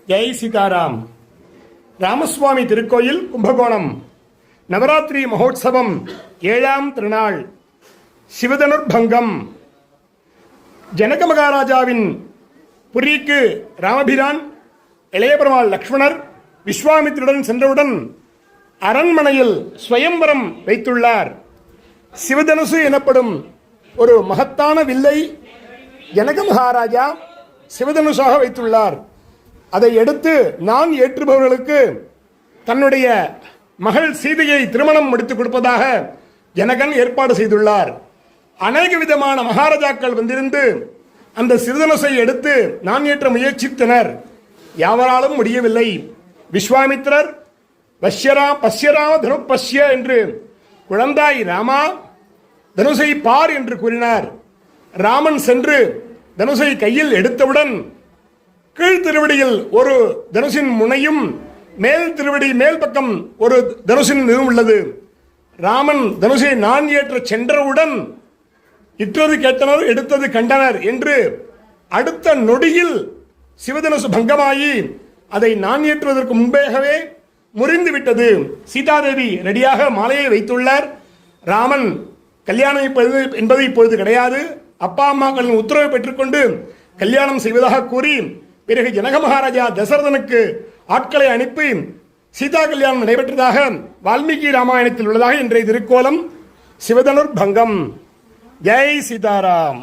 ஜெய் சீதாராம். ராமசுவாமி திருக்கோயில், கும்பகோணம். நவராத்திரி மகோத்சவம் 7ஆம் திருநாள். சிவதனுர்பங்கம். ஜனக மகாராஜாவின் புரிக்கு ராமபிரான், இளையபெருமாள் லக்ஷ்மணர் விஸ்வாமித்திரருடன் சென்றவுடன் அரண்மனையில் ஸ்வயம்பரம் வைத்துள்ளார். சிவதனுசு எனப்படும் ஒரு மகத்தான வில்லை ஜனக மகாராஜா சிவதனுசாக வைத்துள்ளார். அதை எடுத்து நான் ஏற்றுபவர்களுக்கு தன்னுடைய மகள் சீதையை திருமணம் முடித்துக் கொடுப்பதாக ஜனகன் ஏற்பாடு செய்துள்ளார். அநேக விதமான மகாராஜாக்கள் வந்திருந்து அந்த சிறுதனுசை எடுத்து நான் ஏற்ற முயற்சித்தனர். யாவராலும் முடியவில்லை. விஸ்வாமித்திரர் பஷ்யராம தனு பஷ்ய என்று, குழந்தாய் ராமா தனுசை பார் என்று கூறினார். ராமன் சென்று தனுசை கையில் எடுத்தவுடன் கீழ் திருவடியில் ஒரு தனுசின் முனையும் மேல் திருவடி மேல் பக்கம் ஒரு தனுசின் இதுவும் உள்ளது. ராமன் தனுசை நான் ஏற்ற சென்றவுடன் இற்றது கேட்டனர், எடுத்தது கண்டனர் என்று அடுத்த நொடியில் சிவதனுசு பங்கமாகி அதை நான் ஏற்றுவதற்கு முன்பேகவே முறிந்து விட்டது. சீதாதேவி ரெடியாக மாலையை வைத்துள்ளார். ராமன் கல்யாணம் என்பது இப்பொழுது கிடையாது. அப்பா அம்மாக்களின் உத்தரவை பெற்றுக்கொண்டு கல்யாணம் செய்வதாக கூறி பிறகு ஜனக மகாராஜா தசரதனுக்கு ஆட்களை அனுப்பி சீதா கல்யாணம் நடைபெற்றதாக வால்மீகி ராமாயணத்தில் உள்ளதாக இன்றைய திருக்கோலம். சிவதனுர் பங்கம். ஜெய் சீதாராம்.